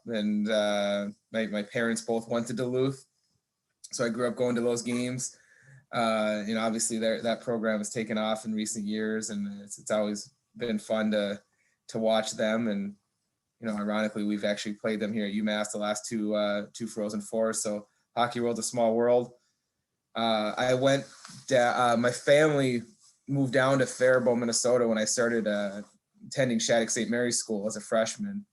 and my parents both went to Duluth, so I grew up going to those games. Obviously that program has taken off in recent years, and it's always been fun to watch them. And ironically, we've actually played them here at UMass the last two Frozen Fours. So hockey world's a small world. My family moved down to Faribault, Minnesota when I started attending Shattuck St. Mary's School as a freshman.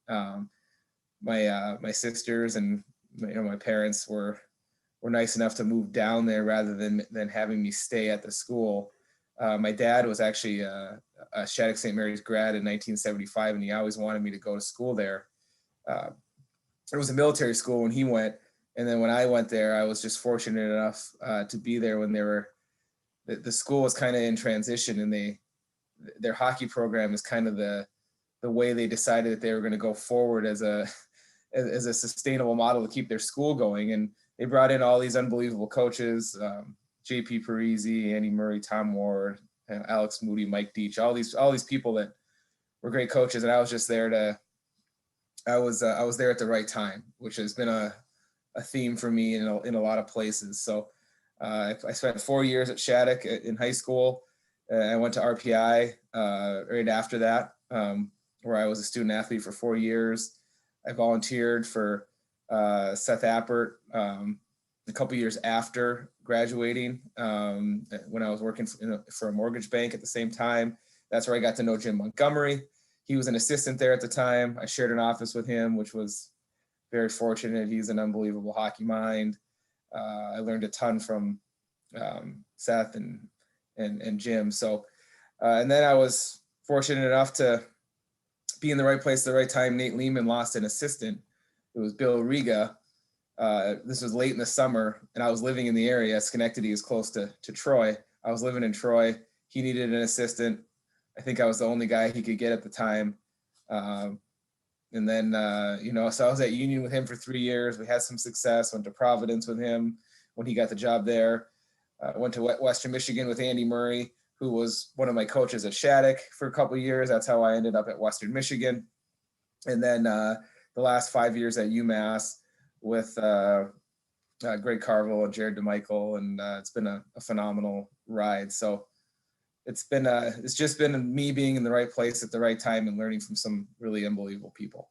My sisters and my parents were nice enough to move down there rather than having me stay at the school. My dad was actually a Shattuck St. Mary's grad in 1975, and he always wanted me to go to school there. It was a military school when he went, and then when I went there, I was just fortunate enough to be there when the school was kind of in transition, and their hockey program is kind of the way they decided that they were going to go forward as a sustainable model to keep their school going. And they brought in all these unbelievable coaches, JP Parisi, Andy Murray, Tom Ward, Alex Moody, Mike Deach, all these people that were great coaches. And I was just there I was there at the right time, which has been a theme for me in a lot of places. So I spent 4 years at Shattuck in high school. I went to RPI right after that, where I was a student athlete for 4 years. I volunteered for Seth Appert a couple years after graduating, when I was working for a mortgage bank at the same time. That's where I got to know Jim Montgomery. He was an assistant there at the time. I shared an office with him, which was very fortunate. He's an unbelievable hockey mind. I learned a ton from Seth and Jim. So, and then I was fortunate enough to be in the right place at the right time. Nate Lehman lost an assistant. It was Bill Riga. This was late in the summer, and I was living in the area. Schenectady is close to Troy. I was living in Troy. He needed an assistant. I think I was the only guy he could get at the time. And then, so I was at Union with him for 3 years. We had some success, went to Providence with him when he got the job there. Went to Western Michigan with Andy Murray, who was one of my coaches at Shattuck for a couple of years. That's how I ended up at Western Michigan. And then the last 5 years at UMass with Greg Carville and Jared DeMichael, and it's been a phenomenal ride. So it's just been me being in the right place at the right time and learning from some really unbelievable people.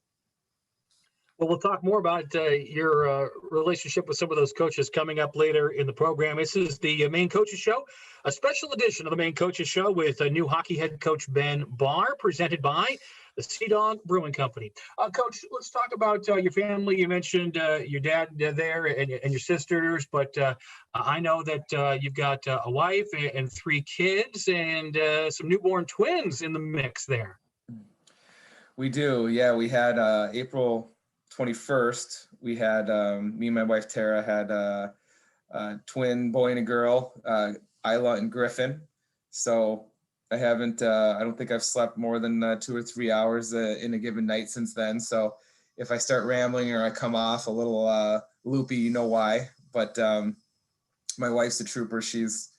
Well, we'll talk more about your relationship with some of those coaches coming up later in the program. This is the Maine Coaches Show, a special edition of the Maine Coaches Show with a new hockey head coach, Ben Barr, presented by the Sea Dog Brewing Company. Coach, let's talk about your family. You mentioned your dad there and your sisters, but I know that you've got a wife and 3 kids and some newborn twins in the mix there. We do. Yeah, we had April 21st. We had me and my wife Tara had a twin boy and a girl, Isla and Griffin. So I don't think I've slept more than 2 or 3 hours in a given night since then. So if I start rambling or I come off a little loopy, you know why. But my wife's a trooper. She's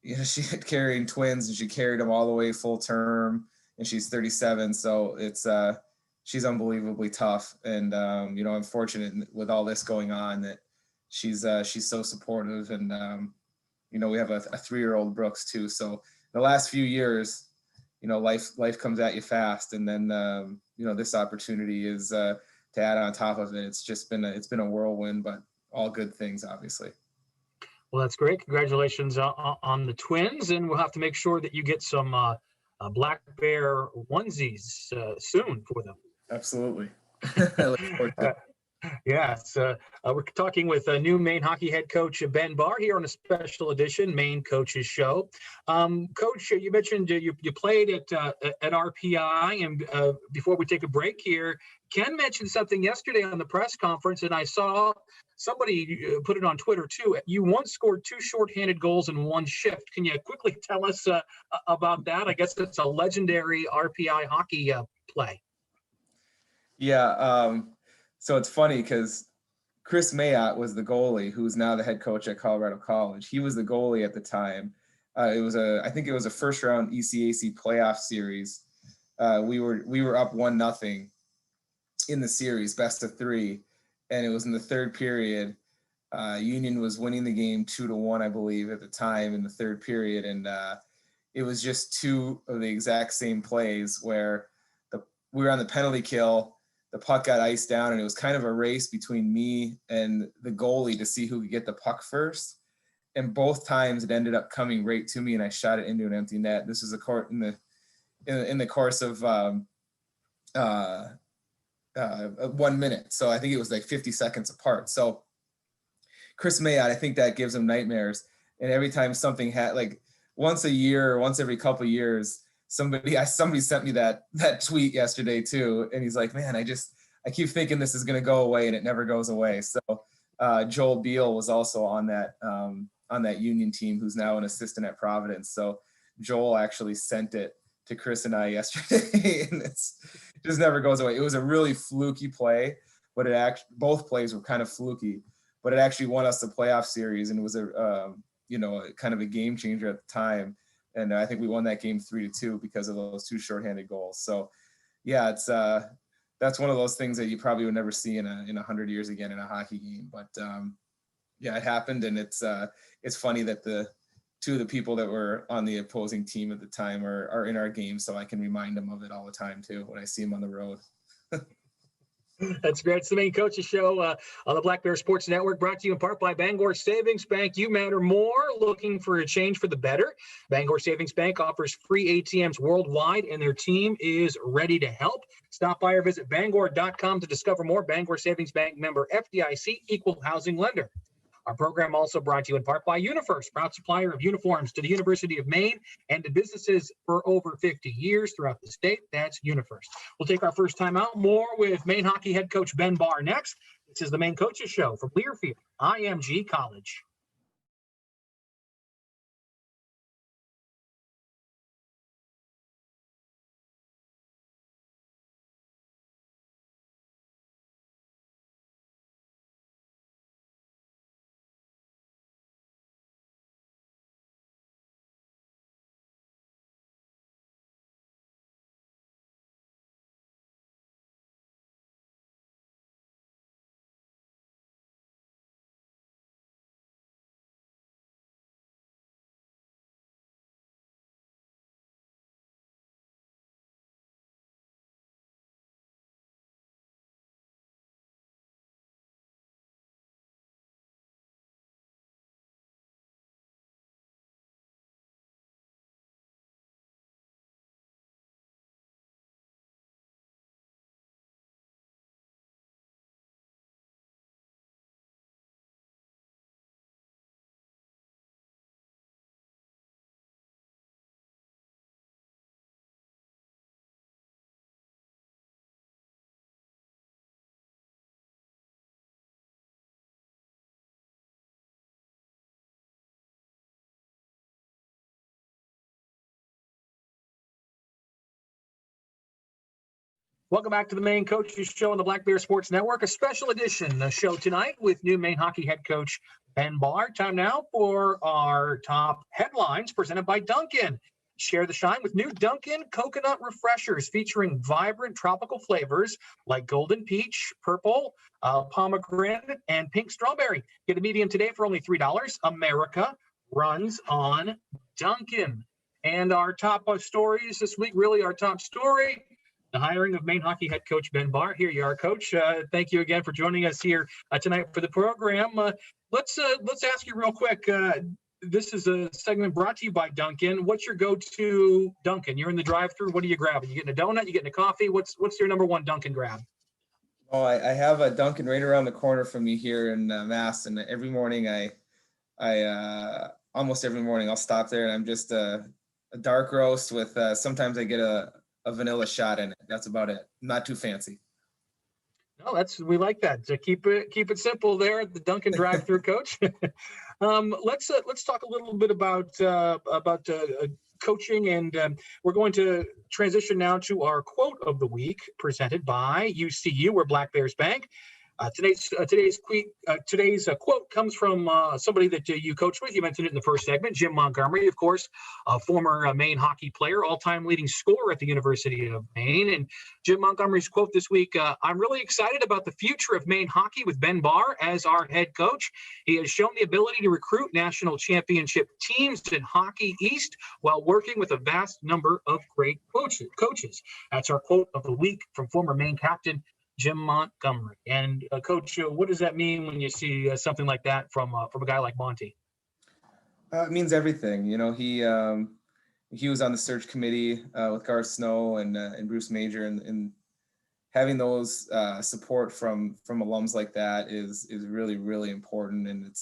she had carrying twins, and she carried them all the way full term, and she's 37. So it's she's unbelievably tough. And I'm fortunate with all this going on that she's so supportive. And we have a 3-year-old Brooks too. So the last few years, life comes at you fast. And then, this opportunity is to add on top of it. It's been a whirlwind, but all good things, obviously. Well, that's great. Congratulations on the twins. And we'll have to make sure that you get some Black Bear onesies soon for them. Absolutely. I look forward to it. Yes, we're talking with new Maine hockey head coach Ben Barr here on a special edition Maine Coaches Show. Coach, you mentioned you played at RPI, and before we take a break here, Ken mentioned something yesterday on the press conference, and I saw somebody put it on Twitter too. You once scored 2 shorthanded goals in 1 shift. Can you quickly tell us about that? I guess it's a legendary RPI hockey play. Yeah. So it's funny because Chris Mayotte was the goalie, who's now the head coach at Colorado College. He was the goalie at the time. I think it was a first round ECAC playoff series. We were up 1-0 in the series, best of 3, and it was in the third period. Union was winning the game 2-1, I believe, at the time in the third period, and it was just 2 of the exact same plays where we were on the penalty kill, the puck got iced down, and it was kind of a race between me and the goalie to see who could get the puck first. And both times it ended up coming right to me, and I shot it into an empty net. This was in the course of 1 minute. So I think it was like 50 seconds apart. So Chris Mayotte, I think that gives him nightmares. And every time something like once a year or once every couple of years, somebody sent me that tweet yesterday too. And he's like, man, I keep thinking this is going to go away, and it never goes away. So Joel Beal was also on that Union team, who's now an assistant at Providence. So Joel actually sent it to Chris and I yesterday, and it just never goes away. It was a really fluky play, but both plays were kind of fluky, but it actually won us the playoff series, and it was a kind of a game changer at the time. And I think we won that game 3-2 because of those 2 shorthanded goals. So yeah, it's that's one of those things that you probably would never see in 100 years again in a hockey game. But yeah, it happened, and it's funny that the 2 of the people that were on the opposing team at the time are in our game, so I can remind them of it all the time too when I see them on the road. That's great. It's the Maine Coaches Show on the Black Bear Sports Network, brought to you in part by Bangor Savings Bank. You matter more. Looking for a change for the better? Bangor Savings Bank offers free ATMs worldwide, and their team is ready to help. Stop by or visit Bangor.com to discover more. Bangor Savings Bank, member FDIC, equal housing lender. Our program also brought to you in part by UniFirst, proud supplier of uniforms to the University of Maine and to businesses for over 50 years throughout the state. That's UniFirst. We'll take our first time out. More with Maine hockey head coach Ben Barr next. This is the Maine Coaches Show from Learfield, IMG College. Welcome back to the Maine Coaches Show on the Black Bear Sports Network, a special edition show tonight with new Maine hockey head coach Ben Barr. Time now for our top headlines presented by Dunkin'. Share the shine with new Dunkin' coconut refreshers featuring vibrant tropical flavors like golden peach, purple, pomegranate, and pink strawberry. Get a medium today for only $3. America runs on Dunkin'. And our top stories this week, really our top story, the hiring of Maine hockey head coach Ben Barr. Here you are, Coach. Thank you again for joining us here tonight for the program. Let's ask you real quick. This is a segment brought to you by Dunkin'. What's your go-to Dunkin'? You're in the drive-thru. What are you grabbing? You getting a donut? You getting a coffee? What's your number one Dunkin' grab? Oh, I have a Dunkin' right around the corner from me here in Mass, and every morning I almost every morning I'll stop there, and I'm just a dark roast with sometimes I get a vanilla shot in it. That's about it. Not too fancy. No, we like that. So keep it simple there at the Dunkin' drive-thru, Coach. Let's talk a little bit about coaching, and we're going to transition now to our quote of the week presented by UCU, or Black Bears Bank. Today's quote comes from somebody that you coached with. You mentioned it in the first segment, Jim Montgomery, of course, a former Maine hockey player, all-time leading scorer at the University of Maine. And Jim Montgomery's quote this week: "I'm really excited about the future of Maine hockey with Ben Barr as our head coach. He has shown the ability to recruit national championship teams in Hockey East while working with a vast number of great coaches." That's our quote of the week from former Maine captain Jim Montgomery. And Coach, what does that mean when you see something like that from a guy like Monty? It means everything. He was on the search committee with Garth Snow and Bruce Major, and having those support from alums like that is really, really important, and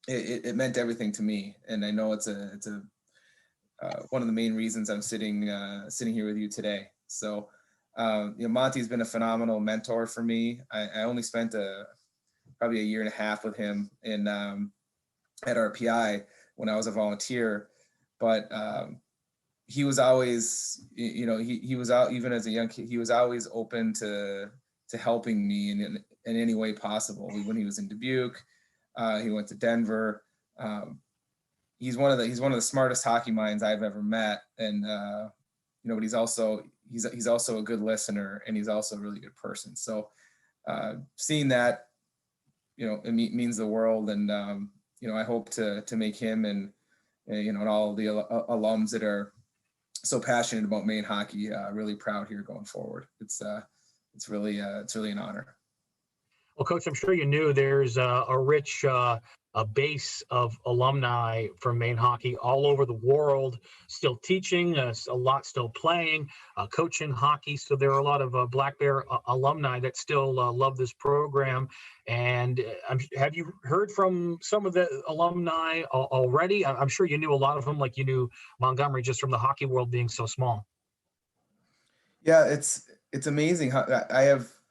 it meant everything to me. And I know it's one of the main reasons I'm sitting here with you today. So. Monty's been a phenomenal mentor for me. I only spent probably a year and a half with him at RPI when I was a volunteer, but he was always, he was out, even as a young kid, he was always open to helping me in any way possible. When he was in Dubuque, he went to Denver. He's one of the smartest hockey minds I've ever met, and but he's also a good listener, and he's also a really good person. So seeing that, it means the world. And, I hope to make him and all the alums that are so passionate about Maine hockey really proud here going forward. It's really an honor. Well, Coach, I'm sure you knew there's a rich a base of alumni from Maine hockey all over the world, still teaching, a lot still playing, coaching hockey. So there are a lot of Black Bear alumni that still love this program. And have you heard from some of the alumni already? I'm sure you knew a lot of them, like you knew Montgomery, just from the hockey world being so small. Yeah, it's amazing how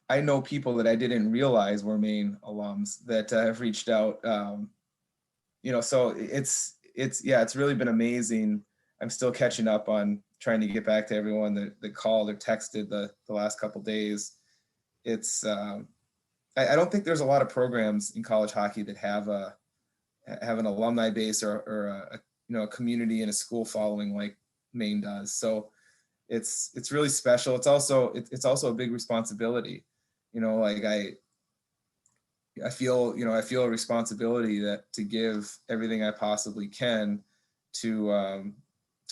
I know people that I didn't realize were Maine alums that have reached out. So it's really been amazing. I'm still catching up on trying to get back to everyone that called or texted the last couple of days. It's I don't think there's a lot of programs in college hockey that have an alumni base or a community and a school following like Maine does. So it's really special. It's also a big responsibility. I feel a responsibility to give everything I possibly can to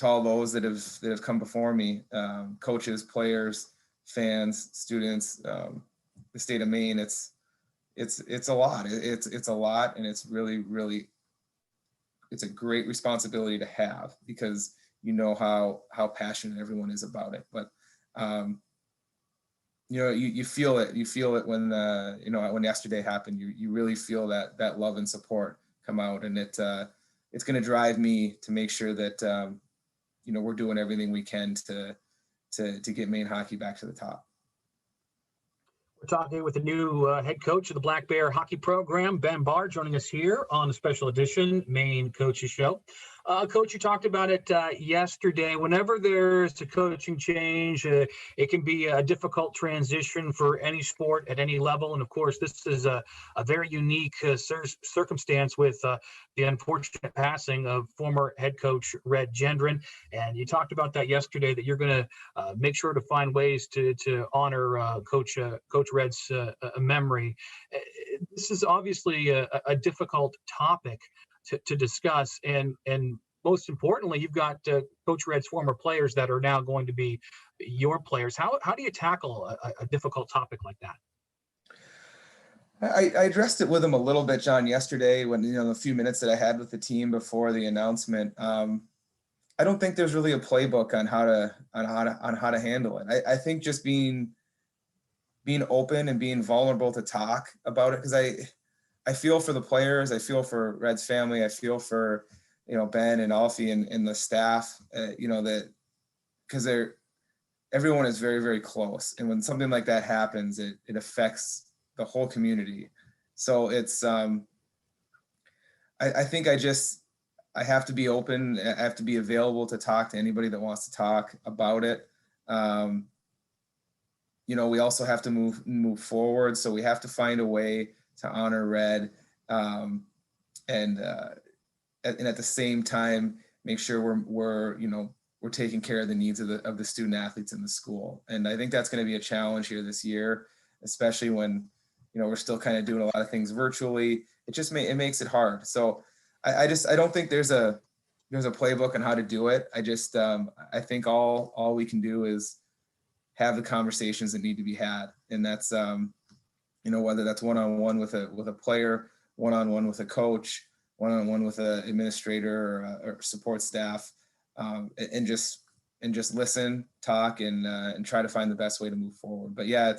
all those that have come before me, coaches, players, fans, students, the state of Maine. It's a lot. It's a lot, and it's really it's a great responsibility to have, because how passionate everyone is about it. But you feel it when when yesterday happened. You really feel that love and support come out, and it's going to drive me to make sure that we're doing everything we can to get Maine hockey back to the top. We're talking with the new head coach of the Black Bear hockey program, Ben Barr, joining us here on a special edition Maine Coaches Show. Coach, you talked about it yesterday. Whenever there's a coaching change, it can be a difficult transition for any sport at any level. And of course, this is a very unique circumstance with the unfortunate passing of former head coach Red Gendron. And you talked about that yesterday, that you're going to make sure to find ways to honor Coach Red's memory. This is obviously a difficult topic to discuss, and most importantly, you've got Coach Red's former players that are now going to be your players. How do you tackle a difficult topic like that? I addressed it with him a little bit, John, yesterday when the few minutes that I had with the team before the announcement. I don't think there's really a playbook on how to handle it. I think just being open and being vulnerable to talk about it, because I feel for the players, I feel for Red's family, I feel for Ben and Alfie and the staff, that because everyone is very, very close, and when something like that happens, it affects the whole community. So it's I think I have to be open. I have to be available to talk to anybody that wants to talk about it. we also have to move forward. So we have to find a way to honor Red, and at the same time make sure we're taking care of the needs of the student athletes in the school. And I think that's going to be a challenge here this year, especially when we're still kind of doing a lot of things virtually. It makes it hard. So I don't think there's a playbook on how to do it. I think all we can do is have the conversations that need to be had, and that's whether that's one-on-one with a player, one-on-one with a coach, one-on-one with an administrator or support staff, and just listen, talk, and try to find the best way to move forward. But yeah,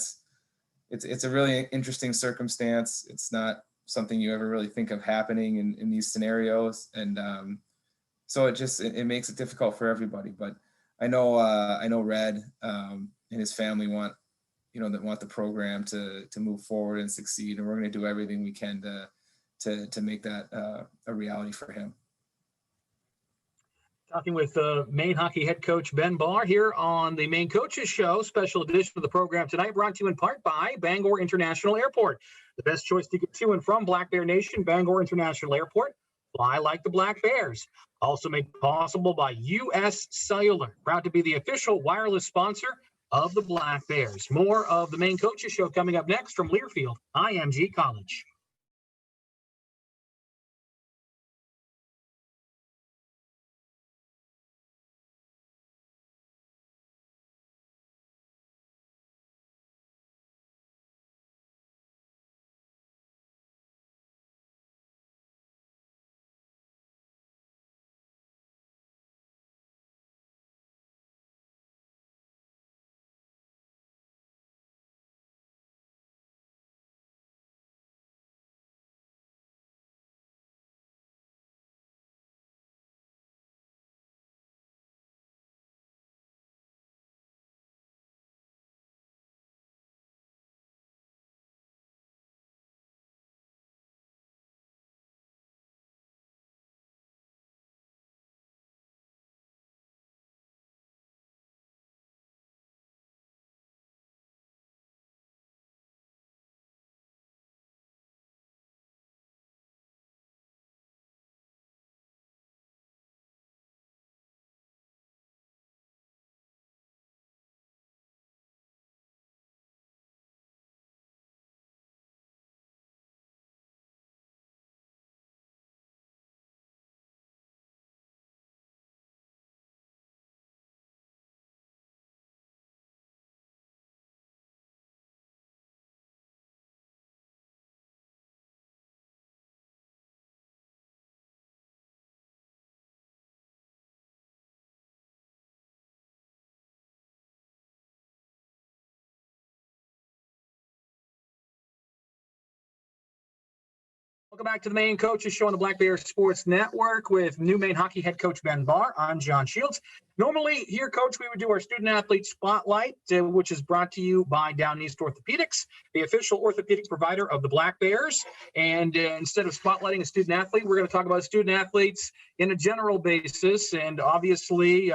it's a really interesting circumstance. It's not something you ever really think of happening in these scenarios, and so it makes it difficult for everybody. But I know Red and his family want the program to move forward and succeed, and we're going to do everything we can to make that a reality for him. Talking with Maine hockey head coach Ben Barr here on the Maine Coaches Show, special edition of the program tonight, brought to you in part by Bangor International Airport. The best choice to get to and from Black Bear Nation, Bangor International Airport. Fly like the Black Bears. Also made possible by US Cellular, proud to be the official wireless sponsor of the Black Bears. More of the Maine Coaches Show coming up next from Learfield, IMG College. Welcome back to the Maine Coaches Show on the Black Bear Sports Network with new Maine hockey head coach Ben Barr. I'm John Shields. Normally here, Coach, we would do our student athlete spotlight, which is brought to you by Down East Orthopedics, the official orthopedic provider of the Black Bears. And instead of spotlighting a student athlete, we're going to talk about student athletes in a general basis. And obviously,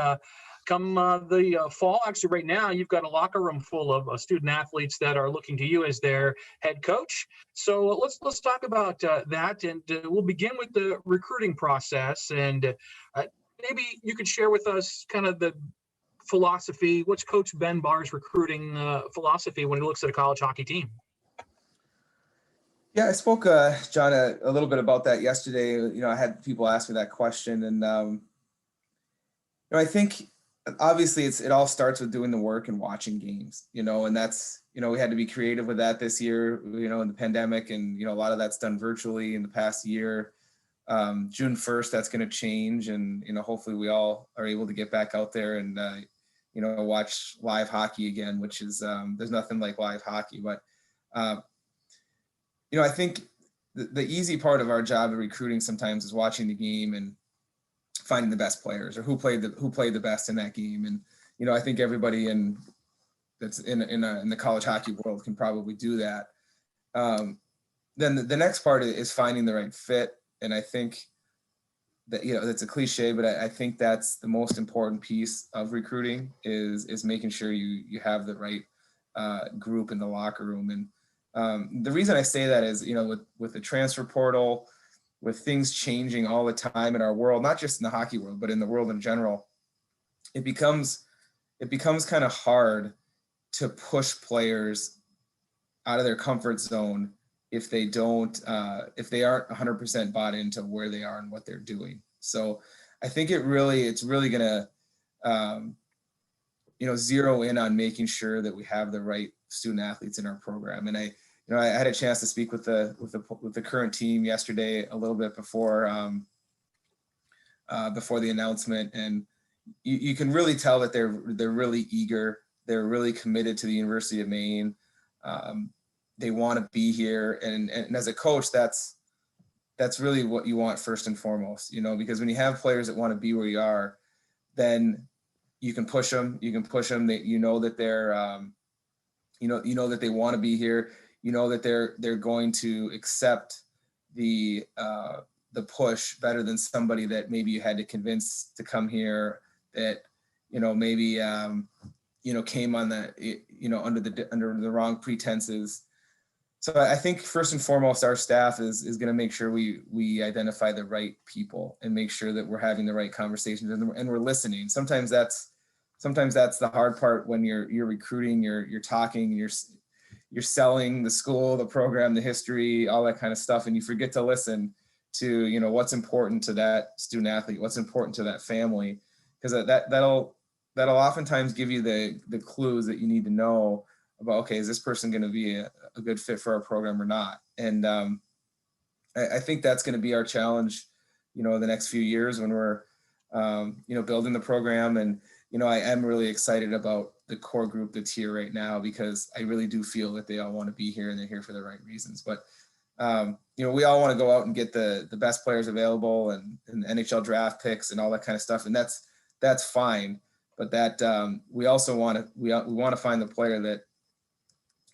come the fall, actually right now, you've got a locker room full of student athletes that are looking to you as their head coach. So let's talk about that, and we'll begin with the recruiting process. And maybe you could share with us kind of the philosophy. What's Coach Ben Barr's recruiting philosophy when he looks at a college hockey team? Yeah, I spoke, John, a little bit about that yesterday. I had people ask me that question, and I think obviously it all starts with doing the work and watching games, and that's, we had to be creative with that this year, in the pandemic, and, a lot of that's done virtually in the past year. June 1st, that's going to change, and, hopefully we all are able to get back out there and, watch live hockey again, which is, there's nothing like live hockey, but, I think the easy part of our job of recruiting sometimes is watching the game and finding the best players, or who played the best in that game. And I think everybody that's in the college hockey world can probably do that. Then the next part is finding the right fit, and I think that that's a cliche, but I think that's the most important piece of recruiting is making sure you have the right group in the locker room. And the reason I say that is, with the transfer portal, with things changing all the time in our world, not just in the hockey world, but in the world in general, it becomes kind of hard to push players out of their comfort zone if they don't, if they aren't 100% bought into where they are and what they're doing. So I think it's really going to, zero in on making sure that we have the right student athletes in our program. And I had a chance to speak with the current team yesterday a little bit before the announcement, and you can really tell that they're really eager. They're really committed to the University of Maine. They want to be here, and as a coach, that's really what you want first and foremost. Because when you have players that want to be where you are, then you can push them. That that they're that they want to be here. That they're going to accept the push better than somebody that maybe you had to convince to come here, that maybe came on the under the wrong pretenses. So I think first and foremost, our staff is going to make sure we identify the right people and make sure that we're having the right conversations and we're listening. Sometimes that's the hard part when you're recruiting, you're talking, you're selling the school, the program, the history, all that kind of stuff, and you forget to listen to what's important to that student athlete, what's important to that family, because that'll oftentimes give you the clues that you need to know about, okay, is this person going to be a good fit for our program or not? And I think that's going to be our challenge, the next few years when we're, building the program. And, I am really excited about the core group that's here right now, because I really do feel that they all want to be here and they're here for the right reasons. But, we all want to go out and get the best players available and NHL draft picks and all that kind of stuff. And that's fine. But that we also want to find the player that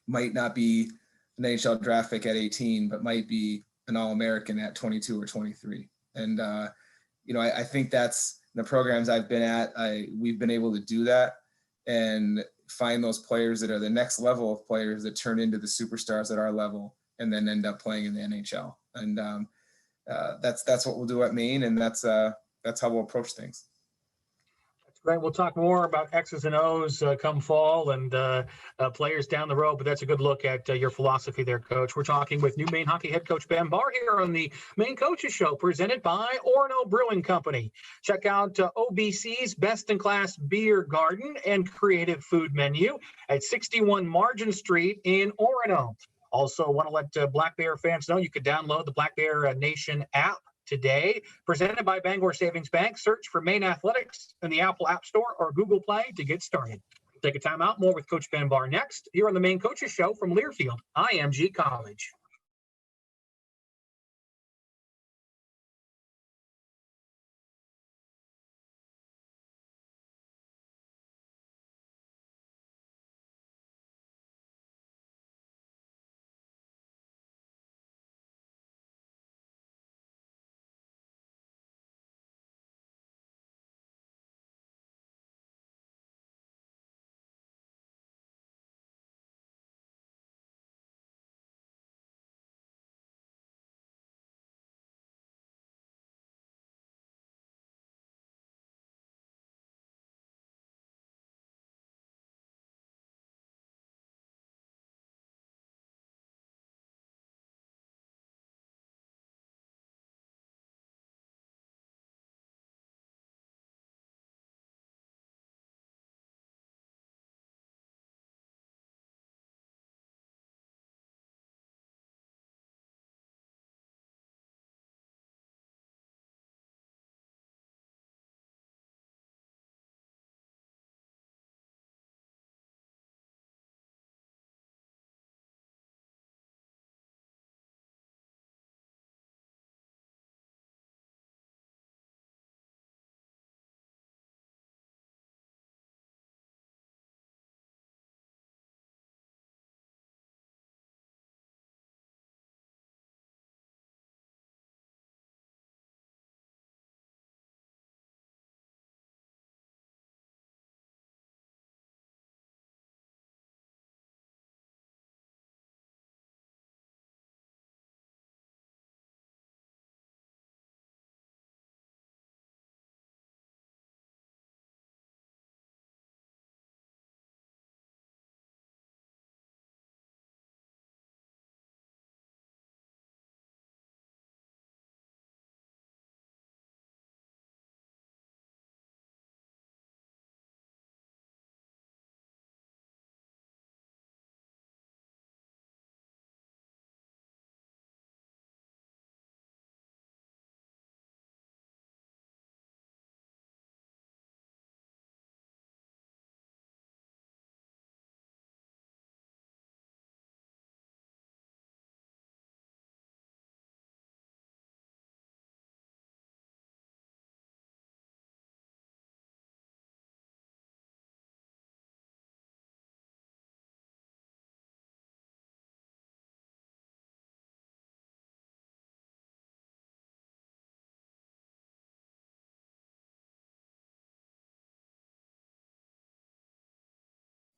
might not be an NHL draft pick at 18, but might be an All-American at 22 or 23. And, I think that's the programs I've been at. We've been able to do that and find those players that are the next level of players that turn into the superstars at our level and then end up playing in the NHL. And that's what we'll do at Maine. And that's how we'll approach things. Right. We'll talk more about X's and O's come fall and players down the road, but that's a good look at your philosophy there, Coach. We're talking with new Maine hockey head coach Ben Barr here on the Maine Coaches Show, presented by Orono Brewing Company. Check out OBC's best-in-class beer garden and creative food menu at 61 Margin Street in Orono. Also, want to let Black Bear fans know you could download the Black Bear Nation app today, presented by Bangor Savings Bank. Search for Maine Athletics in the Apple App Store or Google Play to get started. Take a time out. More with Coach Ben Barr next here on the Maine Coaches Show from Learfield IMG College.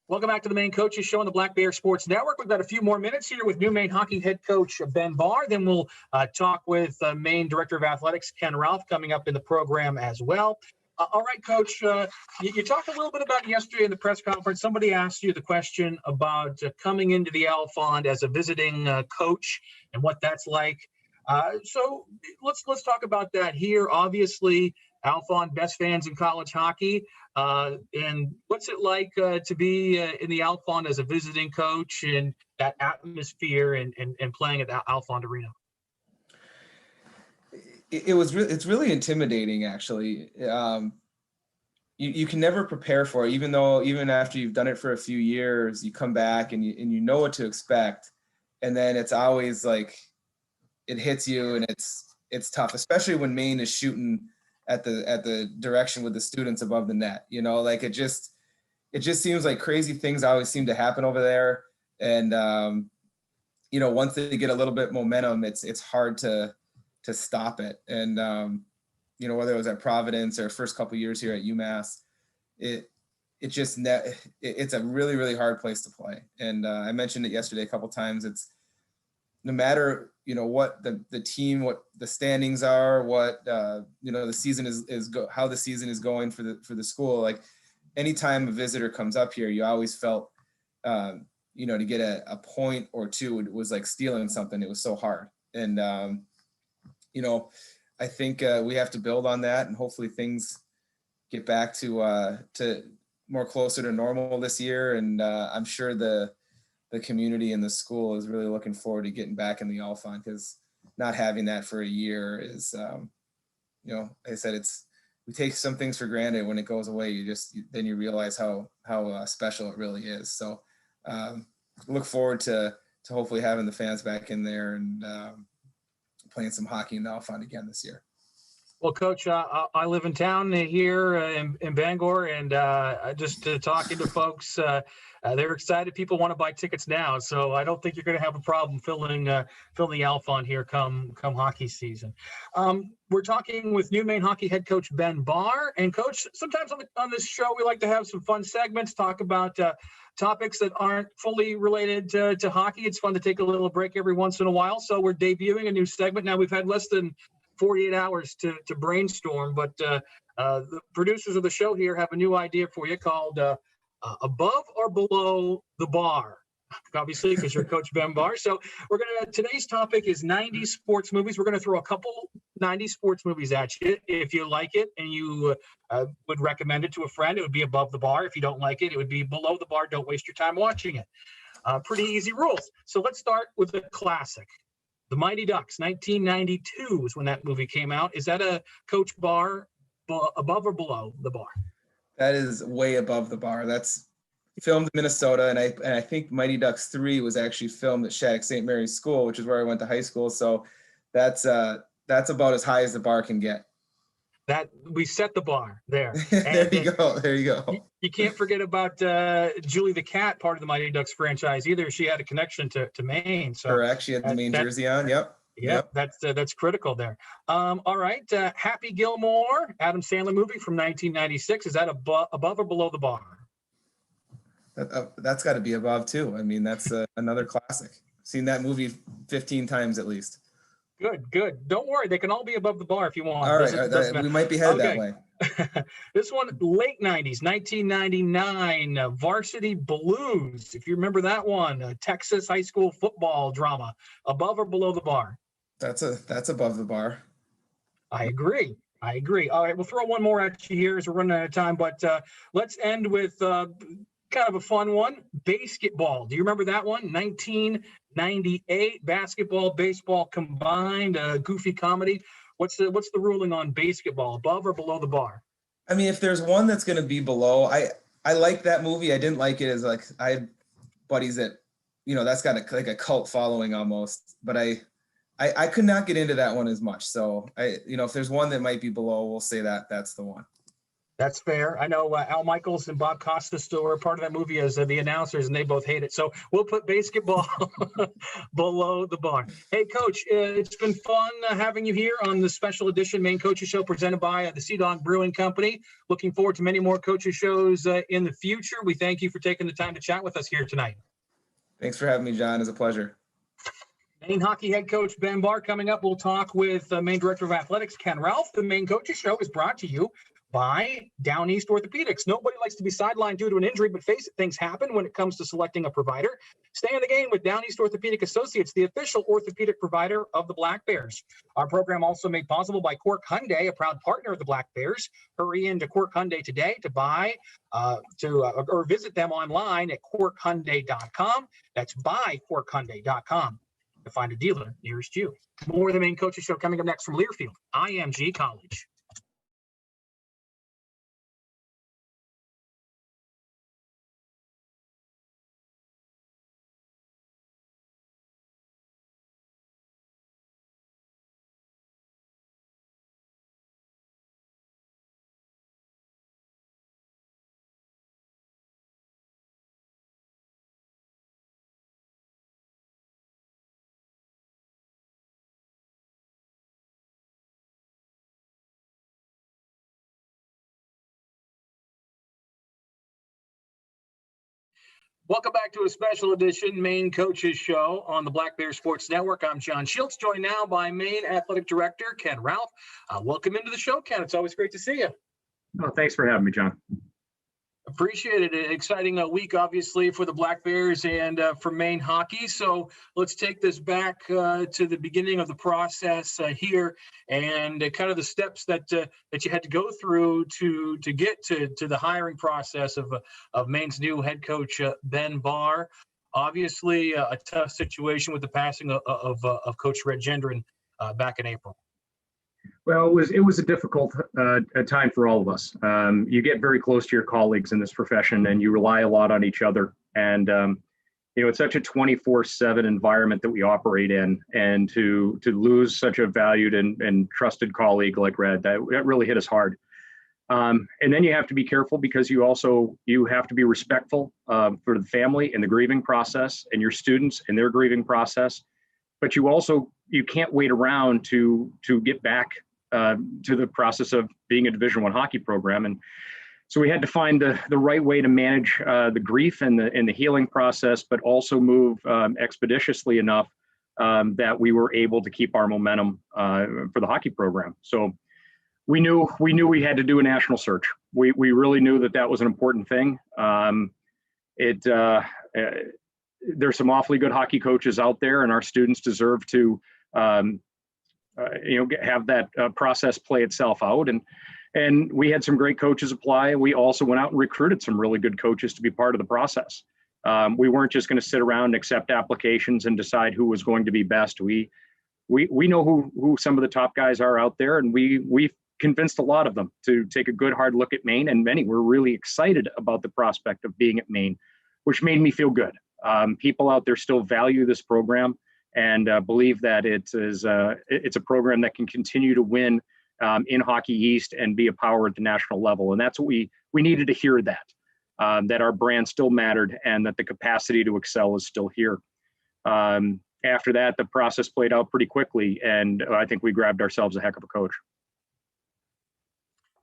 Welcome back to the Maine Coaches Show on the Black Bear Sports Network. We've got a few more minutes here with new Maine hockey head coach Ben Barr. Then we'll talk with Maine Director of Athletics Ken Ralph coming up in the program as well. All right, Coach, you talked a little bit about yesterday in the press conference. Somebody asked you the question about coming into the Alfond as a visiting coach and what that's like. So let's talk about that here. Obviously, Alfond, best fans in college hockey. And what's it like to be in the Alfond as a visiting coach and that atmosphere and playing at the Alfond Arena? It's really intimidating, actually. You can never prepare for it, even after you've done it for a few years, you come back and you know what to expect. And then it's always like, it hits you and it's tough, especially when Maine is shooting at the direction with the students above the net. Like it just seems like crazy things always seem to happen over there. And once they get a little bit momentum, it's hard to stop it. And whether it was at Providence or first couple of years here at UMass, it's a really, really hard place to play. And I mentioned it yesterday a couple of times. It's no matter what the team, what the standings are, what the season how the season is going for the school. Like anytime a visitor comes up here, you always felt to get a point or two, it was like stealing something. It was so hard. And I think we have to build on that, and hopefully things get back to more closer to normal this year. And I'm sure the community and the school is really looking forward to getting back in the Alfond, because not having that for a year is, like I said, we take some things for granted. When it goes away, then you realize how special it really is. So look forward to hopefully having the fans back in there and playing some hockey in the Alfond again this year. Well, Coach, I live in town here in Bangor, and just talking to folks, they're excited. People want to buy tickets now, so I don't think you're going to have a problem filling the Alfond here come hockey season. We're talking with new Maine hockey head coach Ben Barr. And Coach, sometimes on this show we like to have some fun segments, talk about topics that aren't fully related to hockey. It's fun to take a little break every once in a while, so we're debuting a new segment. Now, we've had less than 48 hours to brainstorm, but the producers of the show here have a new idea for you called Above or Below the Bar, obviously, because you're Coach Ben Barr. So today's topic is 90s sports movies. We're going to throw a couple 90s sports movies at you. If you like it and you would recommend it to a friend, it would be above the bar. If you don't like it, it would be below the bar. Don't waste your time watching it. Pretty easy rules. So let's start with the classic. The Mighty Ducks, 1992 is when that movie came out. Is that a Coach Barr above or below the bar? That is way above the bar. That's filmed in Minnesota, and I think Mighty Ducks 3 was actually filmed at Shattuck St. Mary's School, which is where I went to high school. So that's about as high as the bar can get. That we set the bar there. There you go. You can't forget about Julie the Cat, part of the Mighty Ducks franchise either. She had a connection to Maine. So correct. She had the Maine jersey on. Yep. That's critical there. All right. Happy Gilmore, Adam Sandler movie from 1996. Is that above or below the bar? That's got to be above too. I mean, that's another classic. Seen that movie 15 times at least. Good. Don't worry. They can all be above the bar if you want. All right. We might be headed that way. This one, late 90s, 1999, Varsity Blues. If you remember that one, Texas high school football drama. Above or below the bar? That's above the bar. I agree. All right. We'll throw one more at you here as we're running out of time, but let's end with kind of a fun one. Basketball. Do you remember that one? 1998, basketball, baseball combined, goofy comedy. What's the ruling on basketball, above or below the bar? I mean, if there's one that's going to be below, I like that movie. I didn't like it as like, I have buddies that, that's got a cult following almost, but I could not get into that one as much. So if there's one that might be below, we'll say that's the one. That's fair. I know Al Michaels and Bob Costas still were part of that movie as the announcers, and they both hate it. So we'll put basketball below the bar. Hey, Coach, it's been fun having you here on the special edition Maine Coaches Show presented by the Sea Dog Brewing Company. Looking forward to many more coaches shows in the future. We thank you for taking the time to chat with us here tonight. Thanks for having me, John. It's a pleasure. Maine hockey head coach Ben Barr coming up. We'll talk with Maine Director of Athletics Ken Ralph. The Maine Coaches Show is brought to you by Down East Orthopedics. Nobody likes to be sidelined due to an injury, but face it, things happen when it comes to selecting a provider. Stay in the game with Down East Orthopedic Associates, the official orthopedic provider of the Black Bears. Our program also made possible by Cork Hyundai, a proud partner of the Black Bears. Hurry into Cork Hyundai today to buy or visit them online at corkhyundai.com. That's buycorkhyundai.com to find a dealer nearest you. More of the Maine Coaches Show coming up next from Learfield, IMG College. Welcome back to a special edition Maine Coaches Show on the Black Bear Sports Network. I'm John Schiltz, joined now by Maine Athletic Director Ken Ralph. Welcome into the show, Ken. It's always great to see you. Oh, thanks for having me, John. Appreciate it. An exciting week, obviously, for the Black Bears and for Maine hockey. So let's take this back to the beginning of the process here and kind of the steps that you had to go through to get to the hiring process of Maine's new head coach, Ben Barr. Obviously, a tough situation with the passing of Coach Red Gendron back in April. Well, it was a difficult time for all of us. You get very close to your colleagues in this profession, and you rely a lot on each other. And it's such a 24/7 environment that we operate in, and to lose such a valued and trusted colleague like Red, that really hit us hard. And then you have to be careful because you have to be respectful for the family and the grieving process, and your students and their grieving process. But you can't wait around to get back to the process of being a Division I hockey program. And so we had to find the right way to manage the grief and the healing process, but also move expeditiously enough that we were able to keep our momentum for the hockey program. So we knew we had to do a national search. We really knew that was an important thing. There's some awfully good hockey coaches out there, and our students deserve to have that process play itself out. And we had some great coaches apply. We also went out and recruited some really good coaches to be part of the process. We weren't just going to sit around and accept applications and decide who was going to be best. We know who some of the top guys are out there, and we convinced a lot of them to take a good hard look at Maine, and many were really excited about the prospect of being at Maine, which made me feel good. People out there still value this program and believe that it's a program that can continue to win in Hockey East and be a power at the national level. And that's what we needed to hear, that our brand still mattered and that the capacity to excel is still here. After that, the process played out pretty quickly, and I think we grabbed ourselves a heck of a coach.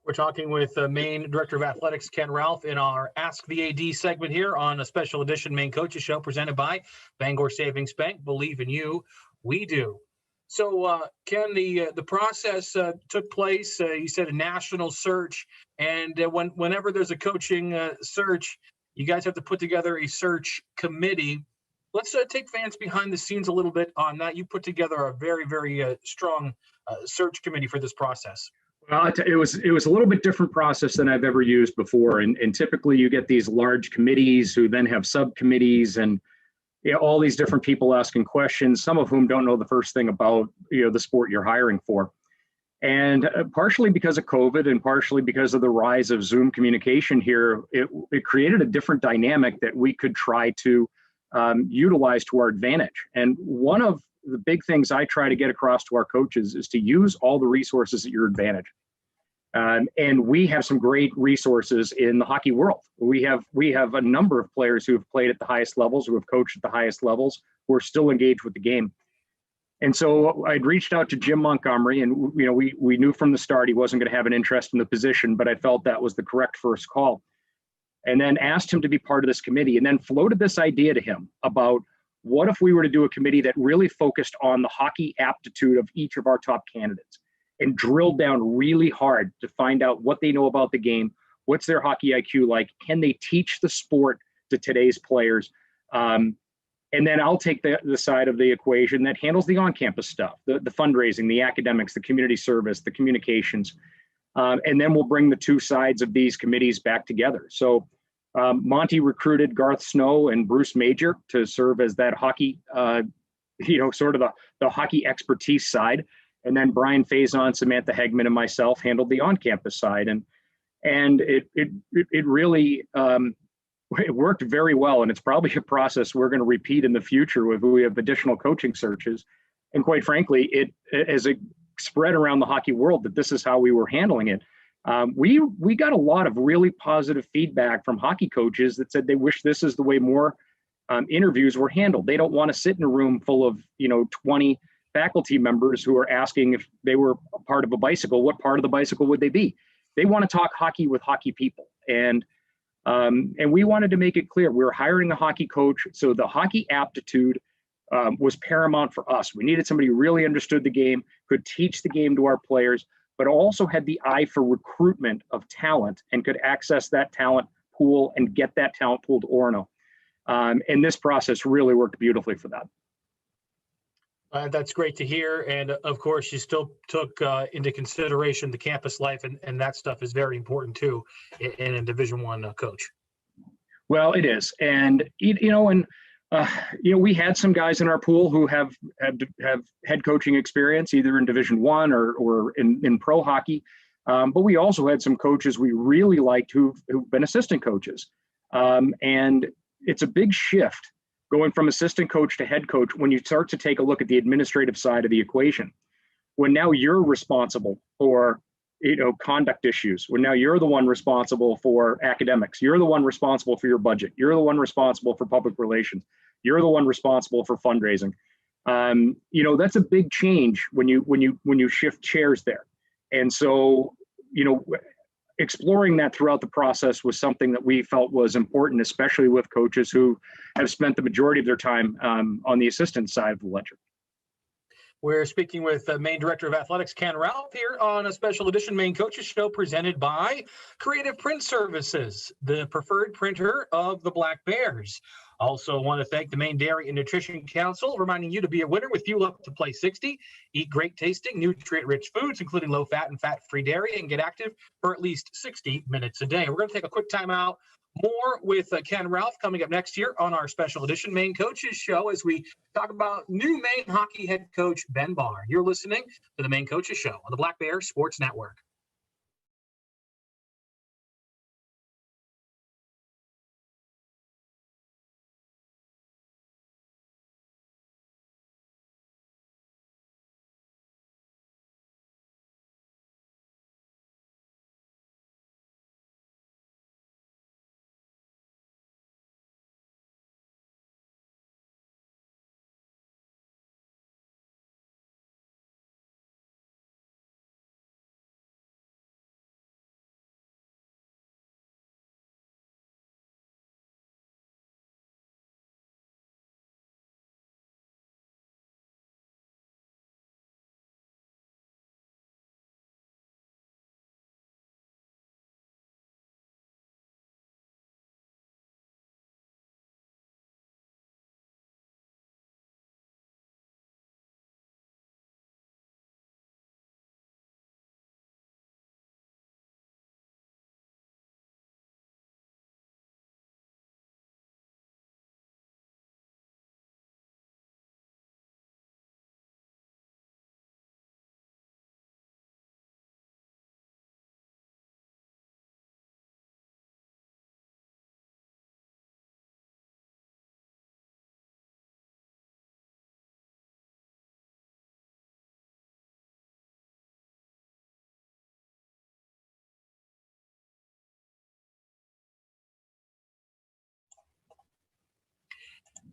We're talking with Maine Director of Athletics Ken Ralph in our Ask the AD segment here on a special edition Maine Coaches Show presented by Bangor Savings Bank. Believe in you, we do. So, Ken, the process took place. You said a national search, and whenever there's a coaching search, you guys have to put together a search committee. Let's take fans behind the scenes a little bit on that. You put together a very, very strong search committee for this process. Well, it was a little bit different process than I've ever used before. And typically you get these large committees who then have subcommittees and all these different people asking questions, some of whom don't know the first thing about the sport you're hiring for. And partially because of COVID and partially because of the rise of Zoom communication here, it created a different dynamic that we could try to utilize to our advantage. And one of the big things I try to get across to our coaches is to use all the resources at your advantage. And we have some great resources in the hockey world. We have a number of players who have played at the highest levels, who have coached at the highest levels, who are still engaged with the game. And so I'd reached out to Jim Montgomery, and we knew from the start he wasn't going to have an interest in the position, but I felt that was the correct first call. And then asked him to be part of this committee, and then floated this idea to him about what if we were to do a committee that really focused on the hockey aptitude of each of our top candidates and drilled down really hard to find out what they know about the game, what's their hockey IQ like, can they teach the sport to today's players? And then I'll take the side of the equation that handles the on-campus stuff, the fundraising, the academics, the community service, the communications. And then we'll bring the two sides of these committees back together. So Monty recruited Garth Snow and Bruce Major to serve as that hockey, sort of the hockey expertise side. And then Brian Faison, Samantha Hegman, and myself handled the on-campus side. And it really, it worked very well, and it's probably a process we're going to repeat in the future if we have additional coaching searches. And quite frankly, it as it spread around the hockey world that this is how we were handling it. We got a lot of really positive feedback from hockey coaches that said they wish this is the way more interviews were handled. They don't want to sit in a room full of 20 faculty members who are asking if they were a part of a bicycle, what part of the bicycle would they be? They want to talk hockey with hockey people. And we wanted to make it clear we were hiring a hockey coach, so the hockey aptitude was paramount for us. We needed somebody who really understood the game, could teach the game to our players, but also had the eye for recruitment of talent and could access that talent pool and get that talent pool to Orono. And this process really worked beautifully for that. That's great to hear. And of course, you still took into consideration the campus life, and that stuff is very important too in a Division I coach. Well, it is. And, we had some guys in our pool who have head coaching experience, either in Division I or in pro hockey. But we also had some coaches we really liked who've been assistant coaches. And it's a big shift going from assistant coach to head coach when you start to take a look at the administrative side of the equation. When now you're responsible for conduct issues, when now you're the one responsible for academics, you're the one responsible for your budget, you're the one responsible for public relations, you're the one responsible for fundraising. That's a big change when you shift chairs there. And so, exploring that throughout the process was something that we felt was important, especially with coaches who have spent the majority of their time on the assistant side of the ledger. We're speaking with Maine Director of Athletics, Ken Ralph, here on a special edition Maine Coaches Show presented by Creative Print Services, the preferred printer of the Black Bears. Also want to thank the Maine Dairy and Nutrition Council, reminding you to be a winner with Fuel Up to Play 60. Eat great tasting, nutrient-rich foods, including low-fat and fat-free dairy, and get active for at least 60 minutes a day. We're going to take a quick time out. More with Ken Ralph coming up next year on our special edition Maine Coaches Show as we talk about new Maine hockey head coach Ben Barr. You're listening to the Maine Coaches Show on the Black Bear Sports Network.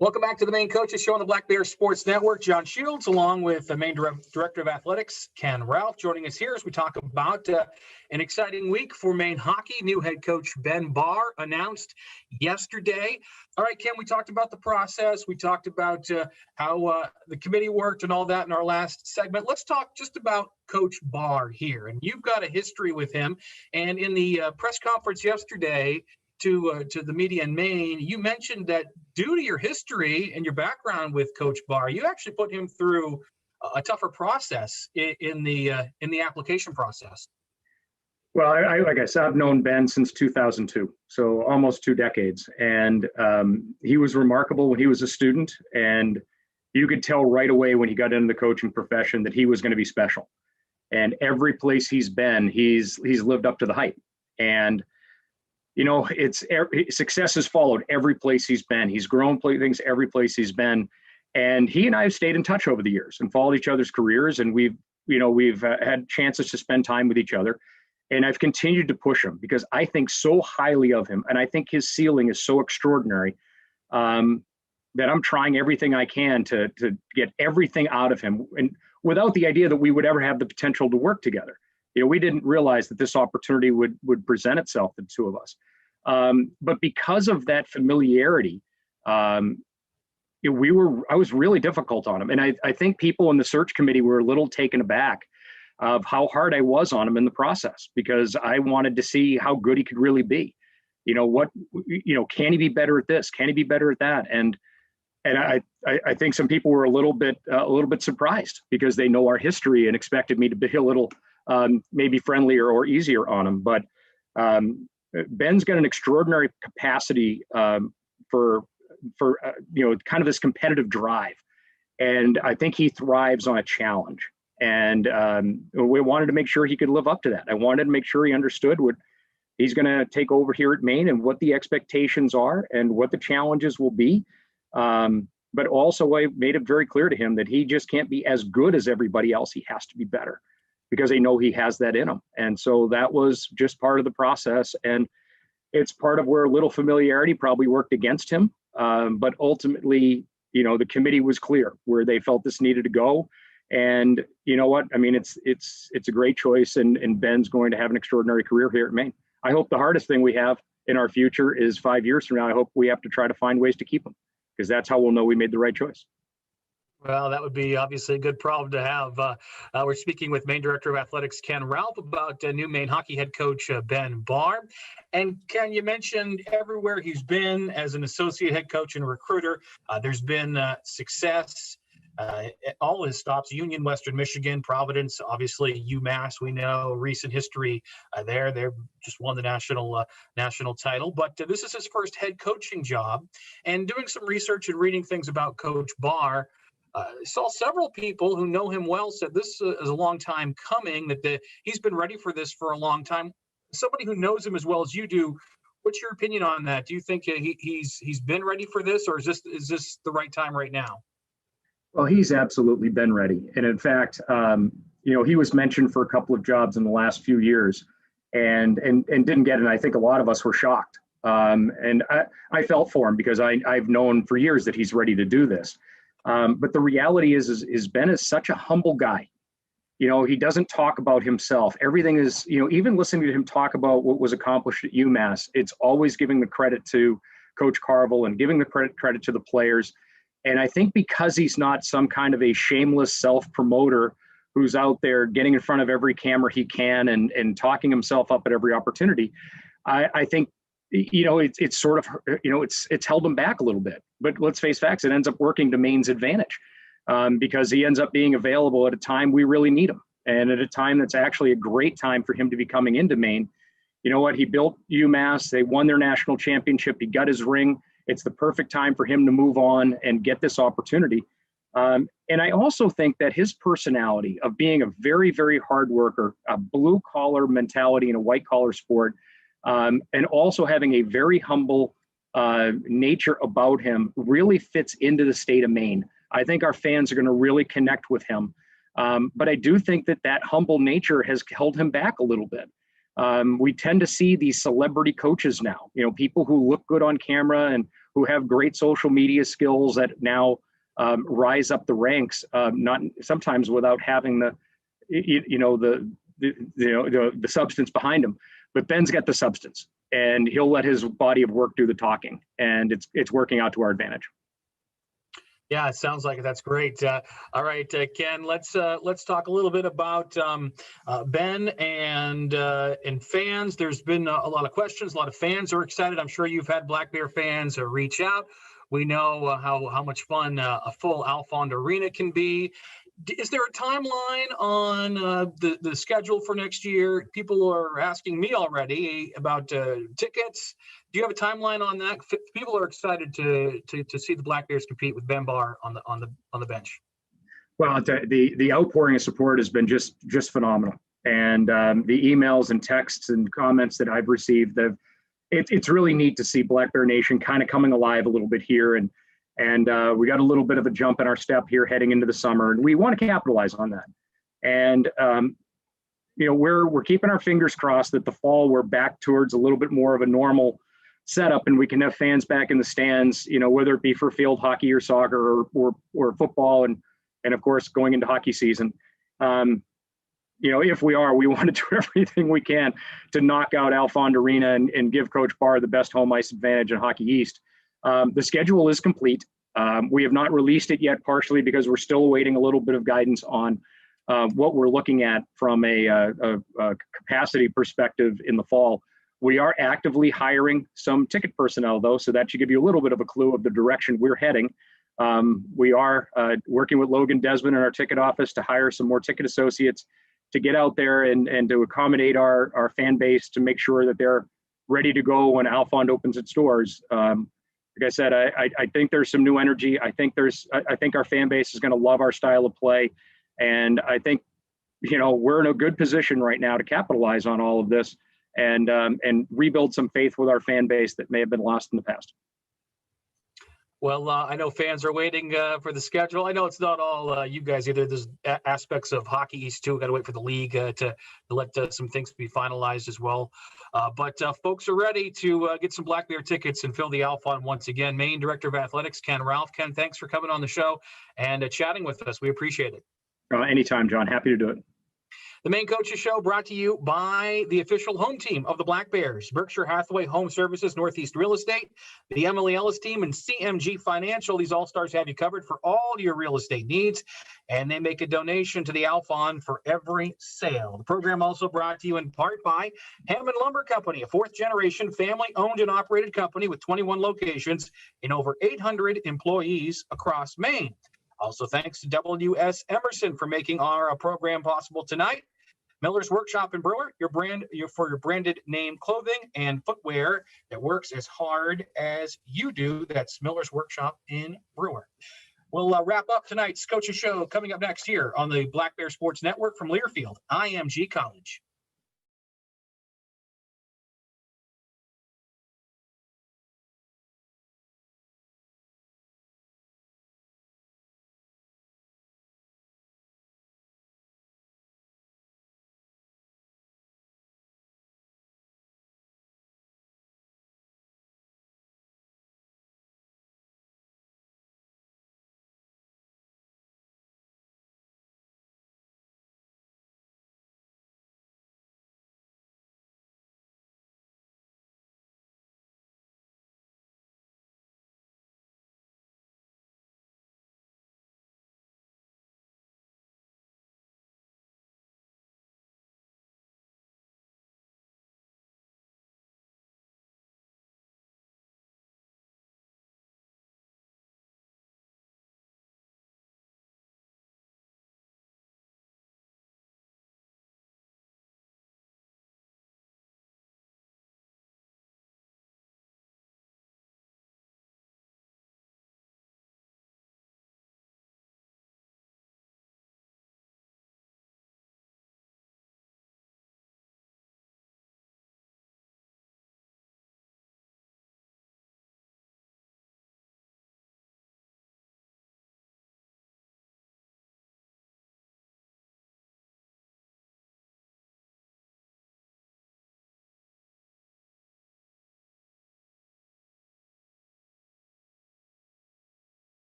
Welcome back to the Maine Coaches Show on the Black Bear Sports Network. John Shields, along with the Maine Director of Athletics, Ken Ralph, joining us here as we talk about an exciting week for Maine hockey. New head coach Ben Barr announced yesterday. All right, Ken, we talked about the process. We talked about how the committee worked and all that in our last segment. Let's talk just about Coach Barr here. And you've got a history with him. And in the press conference yesterday, to the media in Maine, you mentioned that due to your history and your background with Coach Barr, you actually put him through a tougher process in the application process. Well, like I said, I've known Ben since 2002, so almost 2 decades, and he was remarkable when he was a student, and you could tell right away when he got into the coaching profession that he was going to be special. And every place he's been, he's lived up to the hype. And you know, success has followed every place he's been. He's grown things every place he's been, and he and I have stayed in touch over the years and followed each other's careers, and we've had chances to spend time with each other. And I've continued to push him because I think so highly of him, and I think his ceiling is so extraordinary that I'm trying everything I can to get everything out of him, and without the idea that we would ever have the potential to work together. You know, we didn't realize that this opportunity would present itself to the two of us. But because of that familiarity, I was really difficult on him. And I think people in the search committee were a little taken aback of how hard I was on him in the process, because I wanted to see how good he could really be. You know, can he be better at this? Can he be better at that? And I think some people were a little bit surprised because they know our history and expected me to be a little maybe friendlier or easier on him. But Ben's got an extraordinary capacity for kind of this competitive drive. And I think he thrives on a challenge. And we wanted to make sure he could live up to that. I wanted to make sure he understood what he's going to take over here at Maine and what the expectations are and what the challenges will be. But also I made it very clear to him that he just can't be as good as everybody else. He has to be better, because they know he has that in him. And so that was just part of the process. And it's part of where a little familiarity probably worked against him. But ultimately, you know, the committee was clear where they felt this needed to go. And you know what? I mean, it's a great choice, and Ben's going to have an extraordinary career here at Maine. I hope the hardest thing we have in our future is 5 years from now. I hope we have to try to find ways to keep him, because that's how we'll know we made the right choice. Well, that would be obviously a good problem to have. We're speaking with Maine Director of Athletics, Ken Ralph, about new Maine hockey head coach, Ben Barr. And Ken, you mentioned everywhere he's been as an associate head coach and recruiter, there's been success at all his stops: Union, Western Michigan, Providence, obviously UMass. We know recent history there. They just won the national title. But this is his first head coaching job. And doing some research and reading things about Coach Barr, saw several people who know him well said this is a long time coming, that he's been ready for this for a long time. Somebody who knows him as well as you do, what's your opinion on that? Do you think he's been ready for this, or is this the right time right now? Well, he's absolutely been ready. And in fact, you know, he was mentioned for a couple of jobs in the last few years and didn't get it. And I think a lot of us were shocked. And I felt for him, because I've known for years that he's ready to do this. But the reality is Ben is such a humble guy. You know, he doesn't talk about himself. Everything is, you know, even listening to him talk about what was accomplished at UMass, it's always giving the credit to Coach Carvel and giving the credit to the players. And I think because he's not some kind of a shameless self-promoter who's out there getting in front of every camera he can and talking himself up at every opportunity, I think, you know, it's sort of, you know, it's held him back a little bit. But let's face facts, it ends up working to Maine's advantage, because he ends up being available at a time we really need him, and at a time that's actually a great time for him to be coming into Maine. You know what? He built UMass. They won their national championship. He got his ring. It's the perfect time for him to move on and get this opportunity. And I also think that his personality of being a very, very hard worker, a blue collar mentality in a white collar sport, and also having a very humble nature about him really fits into the state of Maine. I think our fans are going to really connect with him. But I do think that humble nature has held him back a little bit. We tend to see these celebrity coaches now, you know, people who look good on camera and who have great social media skills that now rise up the ranks, not sometimes without having the substance behind them. But Ben's got the substance, and he'll let his body of work do the talking, and it's working out to our advantage. Yeah, it sounds like it. That's great. All right, Ken, let's talk a little bit about Ben and fans. There's been a lot of questions. A lot of fans are excited. I'm sure you've had Black Bear fans reach out. We know how much fun a full Alfond Arena can be. Is there a timeline on the schedule for next year? People are asking me already about tickets. Do you have a timeline on that? People are excited to see the Black Bears compete with Ben Barr on the bench. Well, the outpouring of support has been just phenomenal, and the emails and texts and comments that I've received, it's really neat to see Black Bear Nation kind of coming alive a little bit here, and we got a little bit of a jump in our step here heading into the summer, and we want to capitalize on that. And we're keeping our fingers crossed that the fall we're back towards a little bit more of a normal setup, and we can have fans back in the stands, whether it be for field hockey or soccer or football, and of course going into hockey season. If we want to do everything we can to knock out Alfond Arena and give Coach Barr the best home ice advantage in Hockey East. The schedule is complete. We have not released it yet, partially because we're still awaiting a little bit of guidance on what we're looking at from a capacity perspective in the fall. We are actively hiring some ticket personnel, though, so that should give you a little bit of a clue of the direction we're heading. We are working with Logan Desmond in our ticket office to hire some more ticket associates to get out there and to accommodate our fan base to make sure that they're ready to go when Alfond opens its doors. Like I said, I think there's some new energy. I think our fan base is going to love our style of play, and I think we're in a good position right now to capitalize on all of this and rebuild some faith with our fan base that may have been lost in the past. Well, I know fans are waiting for the schedule. I know it's not all you guys either. There's aspects of Hockey East too. Got to wait for the league to let some things be finalized as well. But folks are ready to get some Black Bear tickets and fill the Alfond once again. Maine Director of Athletics, Ken Ralph. Ken, thanks for coming on the show and chatting with us. We appreciate it. Anytime, John. Happy to do it. The Maine Coaches Show brought to you by the official home team of the Black Bears, Berkshire Hathaway Home Services, Northeast Real Estate, the Emily Ellis team, and CMG Financial. These All-Stars have you covered for all your real estate needs, and they make a donation to the Alfond for every sale. The program also brought to you in part by Hammond Lumber Company, a fourth-generation family-owned and operated company with 21 locations and over 800 employees across Maine. Also, thanks to W.S. Emerson for making our program possible tonight. Miller's Workshop in Brewer, for your branded name clothing and footwear that works as hard as you do. That's Miller's Workshop in Brewer. We'll wrap up tonight's Coaches Show coming up next year on the Black Bear Sports Network from Learfield, IMG College.